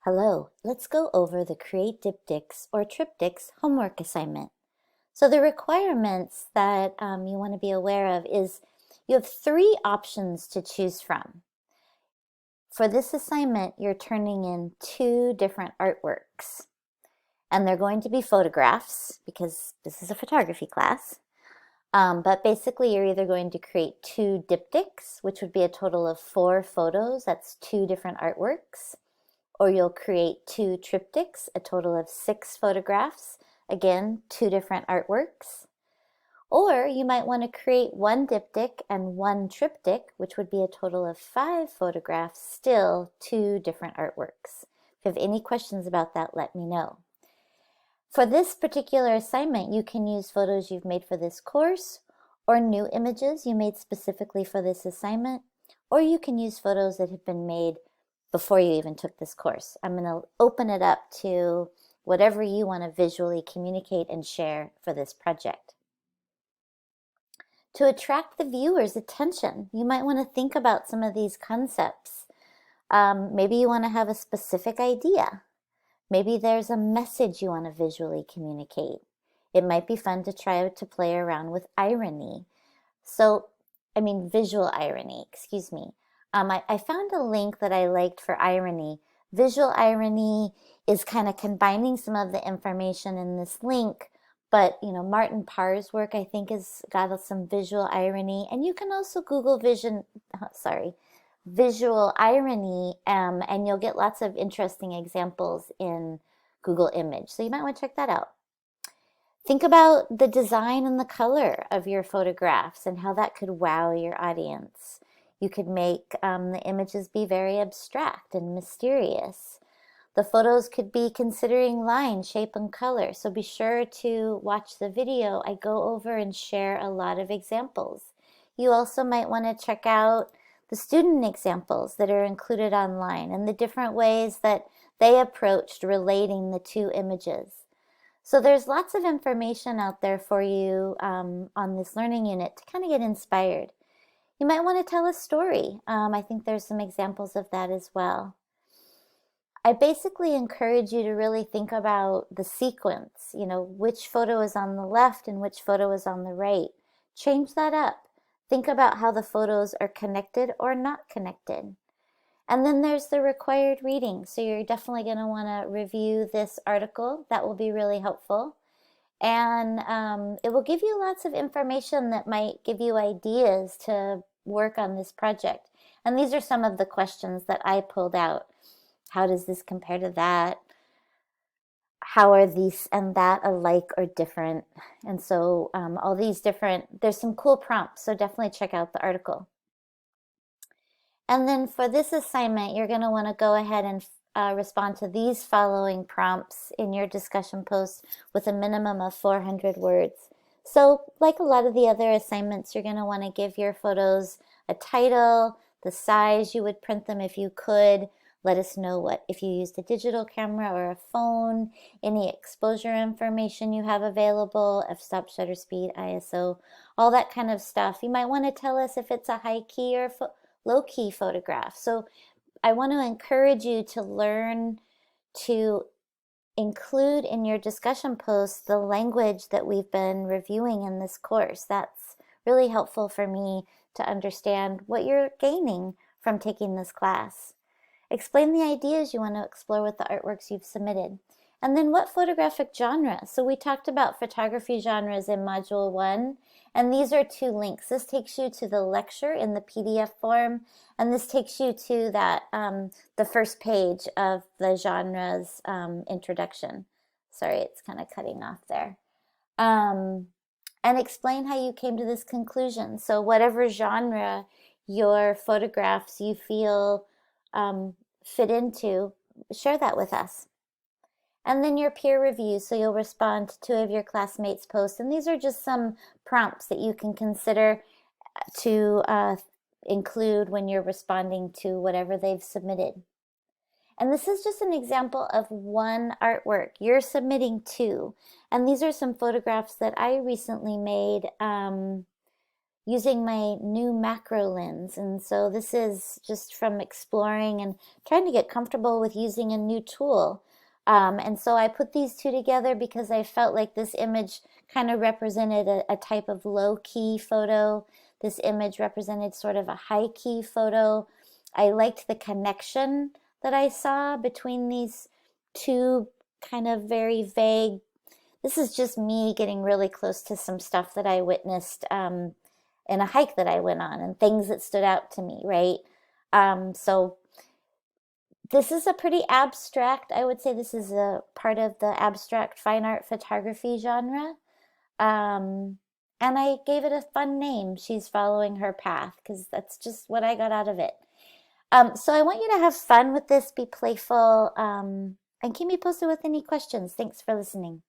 Hello, let's go over the Create Diptychs or Triptychs homework assignment. So the requirements that you want to be aware of is you have three options to choose from. For this assignment, you're turning in two different artworks, and they're going to be photographs because this is a photography class. But basically, you're either going to create two diptychs, which would be a total of 4 photos. That's 2 different artworks. Or you'll create 2 triptychs, a total of 6 photographs, again, 2 different artworks. Or you might want to create 1 diptych and 1 triptych, which would be a total of 5 photographs, still 2 different artworks. If you have any questions about that, let me know. For this particular assignment, you can use photos you've made for this course, or new images you made specifically for this assignment, or you can use photos that have been made before you even took this course. I'm going to open it up to whatever you want to visually communicate and share for this project. To attract the viewer's attention, you might want to think about some of these concepts. Maybe you want to have a specific idea. Maybe there's a message you want to visually communicate. It might be fun to try to play around with irony. Visual irony, excuse me. I found a link that I liked for irony. Visual irony is kind of combining some of the information in this link, but Martin Parr's work I think has got some visual irony, and you can also Google visual irony, and you'll get lots of interesting examples in Google Image. So you might want to check that out. Think about the design and the color of your photographs and how that could wow your audience. You could make the images be very abstract and mysterious. The photos could be considering line, shape, and color. So be sure to watch the video. I go over and share a lot of examples. You also might want to check out the student examples that are included online and the different ways that they approached relating the 2 images. So there's lots of information out there for you on this learning unit to kind of get inspired. You might want to tell a story. I think there's some examples of that as well. I basically encourage you to really think about the sequence, which photo is on the left and which photo is on the right. Change that up. Think about how the photos are connected or not connected. And then there's the required reading. So you're definitely going to want to review this article. That will be really helpful. And it will give you lots of information that might give you ideas to work on this project. And these are some of the questions that I pulled out. How does this compare to that? How are these and that alike or different? And so all these there's some cool prompts, so definitely check out the article. And then for this assignment, you're going to want to go ahead and respond to these following prompts in your discussion post with a minimum of 400 words. So like a lot of the other assignments, you're going to want to give your photos a title, the size you would print them if you could. Let us know if you used a digital camera or a phone, any exposure information you have available, f-stop, shutter speed, ISO, all that kind of stuff. You might want to tell us if it's a high key or low key photograph. So I want to encourage you to learn to include in your discussion posts the language that we've been reviewing in this course. That's really helpful for me to understand what you're gaining from taking this class. Explain the ideas you want to explore with the artworks you've submitted. And then what photographic genre? So we talked about photography genres in Module 1, and these are 2 links. This takes you to the lecture in the PDF form, and this takes you to that the first page of the genres introduction. Sorry, it's kind of cutting off there. And explain how you came to this conclusion. So whatever genre your photographs you feel fit into, share that with us. And then your peer review, so you'll respond to 2 of your classmates' posts. And these are just some prompts that you can consider to include when you're responding to whatever they've submitted. And this is just an example of 1 artwork. You're submitting 2. And these are some photographs that I recently made using my new macro lens. And so this is just from exploring and trying to get comfortable with using a new tool. And so I put these two together because I felt like this image kind of represented a type of low key photo. This image represented sort of a high key photo. I liked the connection that I saw between these two kind of very vague. This is just me getting really close to some stuff that I witnessed in a hike that I went on and things that stood out to me, right? So this is a pretty abstract, I would say this is a part of the abstract fine art photography genre. Um, and I gave it a fun name. She's following her path because that's just what I got out of it. So I want you to have fun with this, be playful, and keep me posted with any questions. Thanks for listening.